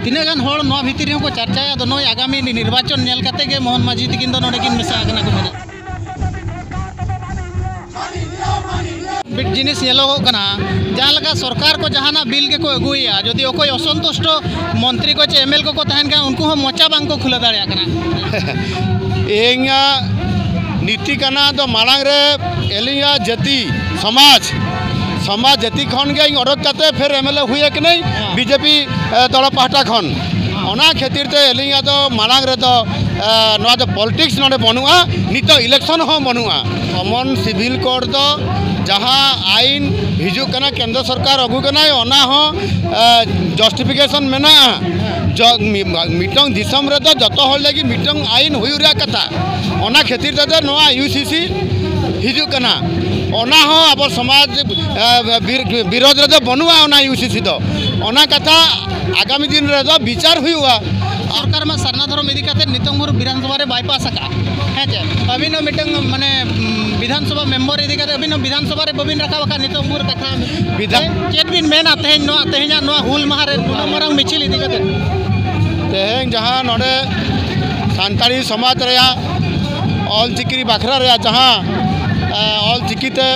तीना गान होड़ नवा भितर को चर्चाया दो नय आगामी निर्वाचन नेल काते के मोहन माझी तकिन दो नोडे किन मेसा आगना को मेना बिट जिनिस येलोगो कना जहाँ लगा सरकार को जहाना बिल के को अगुया जदि ओकोय असंतुष्ट मंत्री को चे एमएल को तहन का उनको हम मोचा बांग को खुला दाड़िया कना एंगा नीति कना तो मालांग रे एलिया जति समाज समाज जति खन के अडक काते फिर एमएलए हुए कि नहीं बीजेपी दल पाहटा खन ओना खातिर ते एलिया तो मालांग रे तो नवा तो पॉलिटिक्स नडे बनुआ नितो इलेक्शन हो बनुआ कॉमन सिविल कोड तो जहाँ आईन हिजू कना केंद्र सरकार अगु कना ओना हो जस्टिफिकेशन मेना मिटंग दिसम रे तो जतो होल लगी मिटंग आईन हुई रे कथा ओना खातिर तो नवा यूसीसी हिजू कना ओना हो अब समाज विरोध रे तो बनुआ ओना यूसीसी तो ओना कथा आगामी दिन रे तो विचार हुआ सरकार में सरना धर्म इदी काते नितंगुर विधानसभा रे बाईपास का है जे अभिनो मिटंग माने विधानसभा मेंबर इदी काते अभिनो विधानसभा रे बबिन रखा वका नितंगुर कथा विधान चेत बिन मेन आते नो तेहना नो हुल माह रे मरंग मिचिल इदी काते तेहें जहाँ नोडे सानताड़ी समाज रे ऑल चिकी बाखरा रे जहाँ ऑल चिकीते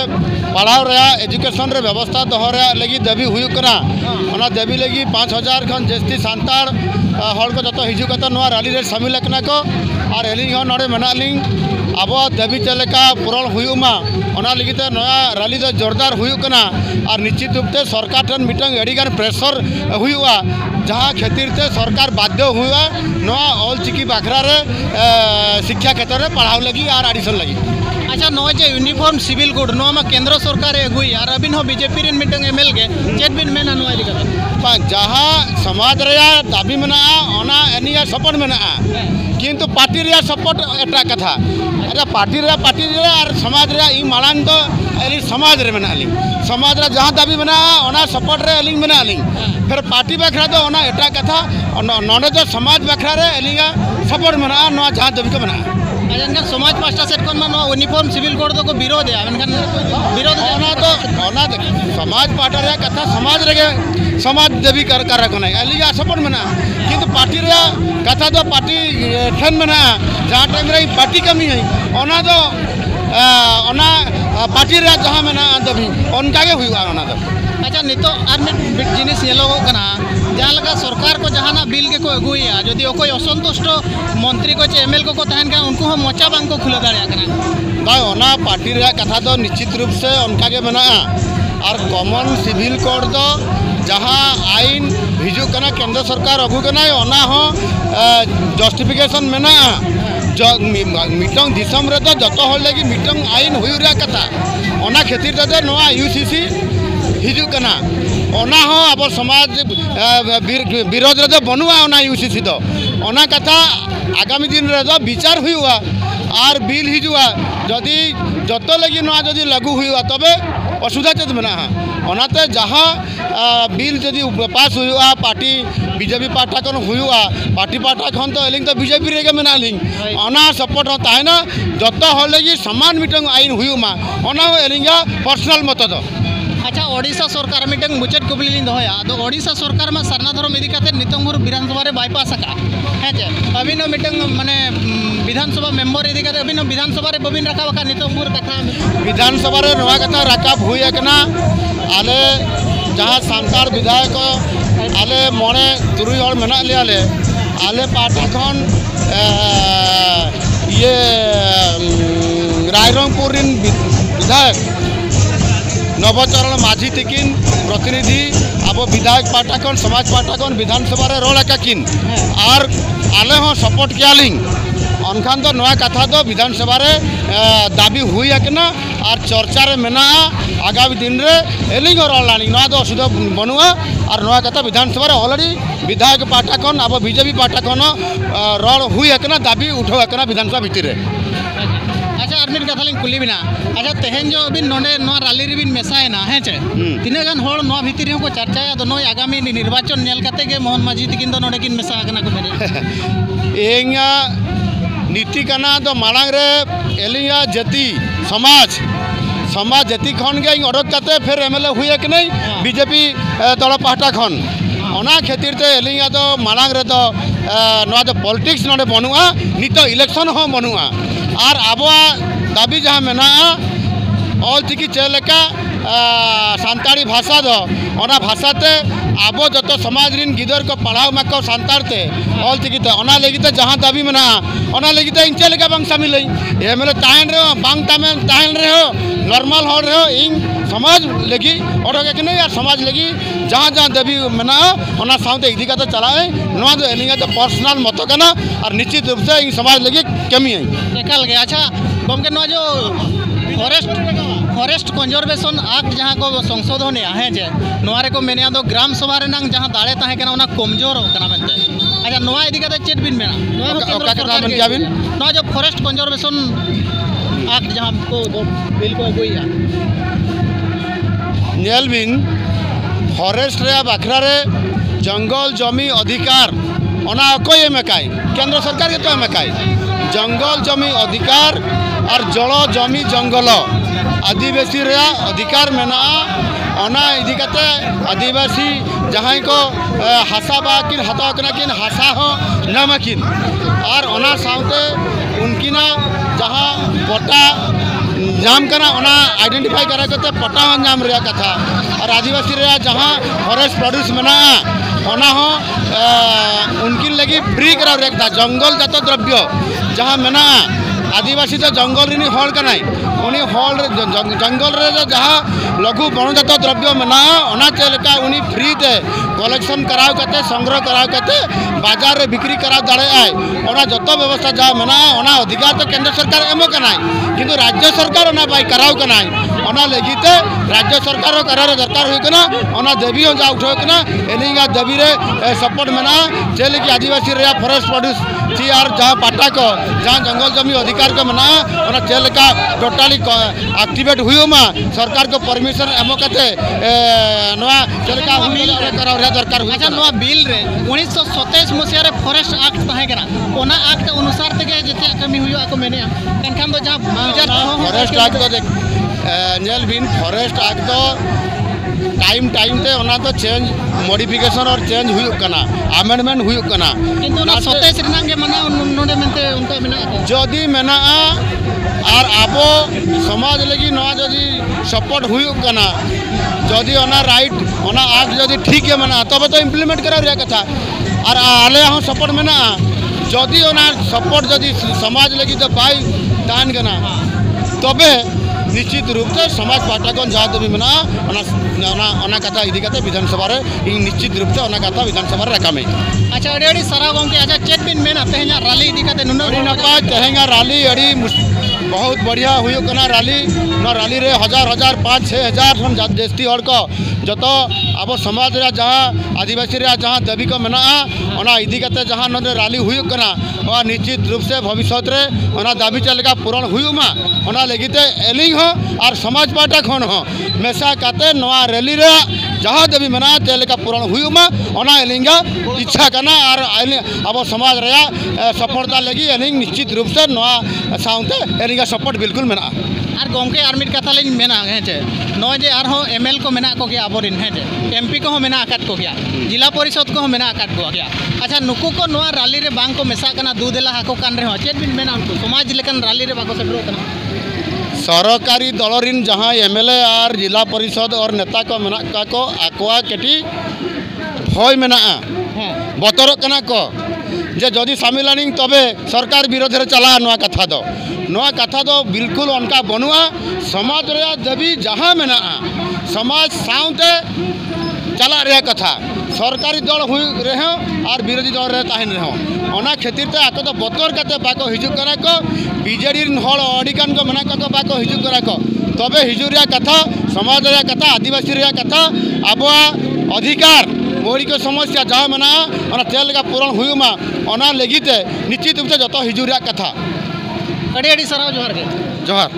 पढ़ाव रे एजुकेशन रे व्यवस्था दोह रे लगी दाबी हुई करा ओना दाबी लगी 5000 खन जस्ती सानताड़ हल को जो हिजू कता नवा रैली रे शामिल कना को और एलिंग हो नोडे मेनालिंग अब दाबी चलेका पूरण हुमा ओना लगिते नया रैली तो जोरदार हुई कना और निश्चित रूप से सरकार ठन मिटंग एडिगान प्रेशर हुआ जहाँ खातिर से सरकार बाध्य हुआ नवा ऑल चिकी बाखरा रे शिक्षा क्षेत्र में पढ़ाव लगी और एडिशन लगी अच्छा नौ जे यूनिफॉर्म सिविल कोड नो में केंद्र सरकार अगुई और अबिन हो बीजेपी रेन मिटंग एमएल के चेत बिन मेना नो इदी कता जहाँ समाज रे दाबी मेना ओना एनिया सपोर्ट मेना किंतु पार्टी रे सपोर्ट एटा कथा अरे पार्टी रे और समाज रे ई मालान तो एली समाज रे मेना ली समाज रे जहाँ दाबी मेना ओना सपोर्ट रे एलिंग मेना ली फिर पार्टी बखरा तो ओना एटा कथा नोने तो समाज बखरा रे एलिंगा सपोर्ट मेना नो जहाँ दाबी को मेना अजनका समाज पास्टा सेट कोन नो यूनिफॉर्म सिविल कोड तो को विरोध है अनकन विरोध ओना समाज पार्टी रे कथा समाज रे समाज देवी कर रखो नहीं एलिया सपोर्ट मेना किंतु पार्टी रे कथा तो पार्टी ठन मेना जहाँ टाइम रे पार्टी कमी है ओना तो ओना पार्टी रे जहाँ मेना दबी उनका के हुआ ओना तो अच्छा नितो आर मिट जिनिस येलोगो कना जहाँ लगा सरकार को जहाना बिल के को अगुया जदि ओकोय असंतुष्ट मंत्री को चे एमएल को तहन का उनको हम मोचा बांग को खुला दाड़िया कना भाई ओना पार्टी रे कथा तो निश्चित रूप से उनका के मेना और कॉमन सिविल कोड तो जहाँ आईन हिजू कना केंद्र सरकार अगु कना ओना हो जस्टिफिकेशन मेना मिटंग दिसम रे तो जतो होल लगी मिटंग आईन हुई रे कथा ओना खातिर तो नवा यूसीसी हिजू कना ओना हो अब समाज विरोध रे तो बनुआ ओना यूसीसी तो ओना कथा आगामी दिन रे तो विचार हुआ और बिल हिजुआ जदि जतो लगी नवा जदि लागू हुआ तबे असुविधा चेत मेना ओनाते जहाँ बिल जदि पास हुआ पार्टी बीजेपी पार्टा कन हुआ पार्टी पार्टा खन तो एलिंग तो बीजेपी रे मेना लिंग ओना सपोर्ट होता है ना जतो हो लगी समान मिटंग आईन हुमा ओना हो एलिंगा पर्सनल मत तो अच्छा ओडिशा सरकार मिटंग मुचट कुबली दया तो ओडिशा सरकार में सरना धर्म इदी काते नितंगुर विधानसभा रे बाईपास का है जे अबिनो मिटंग माने विधानसभा मेंबर इदी काते अबिनो विधानसभा रे बबिन रखा वका नितंगुर कथा विधानसभा रे नवा कथा राकाब हुई एकना आले जहाँ सानताड़ विधायक आले मणे तुरुई हड़ मेना ले आले पार्टी खन ये रायरंगपुर विधायक नवचरण माझी तिकिन प्रतिनिधि अब विधायक पार्टा कन समाज पार्टा कन विधानसभा रे रोल एकाकिन और आले हो सपोर्ट कियालिंग अनखान तो नया कथा तो विधानसभा रे दाबी हुई एकना और चर्चा रे मेना आगामी दिन रे एलिंग रोल लानी नया तो असुविधा बनुआ और नया कथा विधानसभा रे ऑलरेडी विधायक पार्टा कन अब बीजेपी पार्टा कन रोल हुई एकना दाबी उठो एकना विधानसभा भितर अच्छा आर मिट कथा लिंग कुली बिना अच्छा तेहेन जो बिन नोडे नो रैली रे बिन मेसाए ना है चे तिना गान होड़ नो भितर को चर्चाया तो नो आगामी निर्वाचन नेल काते के मोहन माझी तकिन दो नोडे किन मेसा आगना को मेरे एंगा नीति कना तो मालांग रे एलिया जति समाज समाज जति खन के अडक काते फिर एमएलए हुए कि नहीं बीजेपी दल पाहटा खन ओना खातिर ते एलिंगा तो मालांग रे तो नवा तो पॉलिटिक्स नोडे बनुआ नितो इलेक्शन हो बनुआ और आबवा दाबी जहाँ मेना ऑल चिकी चेलेका सानताड़ी भाषा दो ओना भाषाते आबो जतो समाज रिन गिदर को पढ़ाओ मको सानतारते ऑल चिकी ते ओना लेगिते जहाँ दाबी मेना ओना लेगिते इंचे लेका बांग शामिल है एमएलए ताहन रे बांग ताहन रे हो नॉर्मल हो रे हो इन समाज लगी और के नहीं यार समाज लगी जहाँ जहाँ दाबी मेना ओना साउते इदी का तो चलाए नवा तो एलिंगा तो पर्सनल मत कना और निश्चित रूप से इन समाज लगी कमी है निकल गया। अच्छा गमके नवा जो फॉरेस्ट कंजरवेशन एक्ट जहाँ को संशोधन है जे नोरे को मेने दो ग्राम सभा रे नांग जहाँ दाड़े ताहे कना ओना कमजोर होकना मेनते। अच्छा नोआ इदी कते चेत बिन मेना नोआ कथा मन क्या बिन नोआ जो फॉरेस्ट कंजरवेशन एक्ट जहाँ को बिल को अगुइया नेल बिन फॉरेस्ट रे बाखरा रे जंगल जमी अधिकार ओना कोई मेकाई केंद्र सरकार के तो मेकाई जंगल जमी अधिकार और जल जमी जंगल आदिवासी रे अधिकार मेना ओना इदी कते आदिवासी जहाँ को हासा बा किन हता कना किन हासा हो नामकिन और ओना साउते उनकिना जहाँ पट्टा नाम कना ओना आइडेंटिफाई करा करते पट्टा नाम रे कथा और आदिवासी रे जहाँ फॉरेस्ट प्रोड्यूस मेना ओना हो उनकिन लगी फ्री करा रे कथा जंगल जात द्रव्य जहाँ मेना आदिवासी तो जंगल रिनी हल का नहीं उन्हीं हल जंगल रे जहाँ लघु वनजात द्रव्य मेना ओना चलका उन्हीं फ्री ते कलेक्शन कराव करते संग्रह कराव करते बाजार रे बिक्री कराव दाड़े आए ओना जतो व्यवस्था जहाँ मेना ओना अधिकार तो केंद्र सरकार एमो का नहीं किंतु राज्य सरकार ओना बाई कराव का नहीं ओना लेगिते राज्य सरकार करार दरकार हुई कना ओना देवी हो जा उठो कना एलिंगा देवी रे सपोर्ट मेना चल की आदिवासी रे फॉरेस्ट प्रोड्यूस थी और जहाँ पाटा को जहाँ जंगल जमी अधिकार को मना ओना चल का टोटाली एक्टिवेट हुई मा सरकार को परमिशन एमो कते नवा चल का कराव रे दरकार हुई। अच्छा नवा बिल रे 1927 मसिया रे फॉरेस्ट एक्ट ताहे कना ओना एक्ट अनुसार तके जते कमी हुई को मेने कनखान दो जहाँ फॉरेस्ट एक्ट तो नेल बिन फॉरेस्ट एक्ट तो टाइम टाइम ते ओना तो चेंज मॉडिफिकेशन और चेंज हुई कना अमेंडमेंट हुई कना किंतु ना 27 रिनांगे मना नोडे मेनते उनका मेना जदी मेना और आबो समाज लगी नवा जदी सपोर्ट हुई कना जदी ओना राइट ओना एक्ट जदी ठीक है मना तब तो इम्प्लीमेंट करा रे कथा और आले हम सपोर्ट मेना जदी ओना सपोर्ट जदी समाज लगी तो पाई दान कना तबे निश्चित रूप से समाज पाटा को जहाँ देवी मेना ओना कथा इदी कते विधानसभा रे निश्चित रूप से ओना कथा विधानसभा रे रखा में। अच्छा अड़ी सारा गमके अच्छा चेत बिन मेना तेहना रैली इदी कते नुनो नपा तेहंगा रैली अड़ी बहुत बढ़िया हुई कना रैली न रैली रे हजार हजार 5-6 हजार हम जस्ती और को जतो अब समाज रे जहाँ आदिवासी रे जहाँ देवी को मेना ओना इदी कते जहाँ न रैली हुई कना और निश्चित रूप से भविष्य रे ओना दाबी चलका पूरण हुई मा ओना लेगिते एलिंग हो और समाज पाटा खन हो मेसा काते नवा रैली रे जहाँ देवी मेना चलका पूरण हुई मा ओना एलिंगा इच्छा कना और अब समाज रे सफलता लगी एलिंग निश्चित रूप से नवा साउते एलिंगा सपोर्ट बिल्कुल मेना और गमके आर मिट कथा लिन मेना हेचे नय जे आर हो एमएल को मेना को गया अबोरिन हेचे एमपी को मेना आकाट को गया जिला परिषद को मेना आकाट को गया। अच्छा नुकु को नवा रैली रे बांग को मेसा कना दूधेला हाको कान रे हो चेत बिन मेना उनको समाज लेकन रैली रे बाको सेटरो कना सरकारी दलरिन जहाँ एमएलए और जिला परिषद और नेता को मेना का को आकवा केटी होय मेना बतर कना को जे जदि सामिलानी तबे सरकार विरोध रे चला नवा कथा दो बिल्कुल उनका बनुआ समाज रे देवी जहाँ मेना समाज साउते चला रे कथा सरकारी दल हुई रहे और विरोधी दल रे ताहिन रहे ओना खातिर ते आको तो बतर कते बाको हिजु करा को बीजेडी हल अडिकान को मेना को बाको हिजु करा को तबे हिजु रे कथा समाज रे कथा आदिवासी रे कथा आबुआ अधिकार मौलिक समस्या जहाँ मेना ओना तेल का पूरण हुई मा ओना लेगिते निश्चित रूप से जतो हिजु रे कथा अड़ी अड़ी सराव जोहार के जोहार।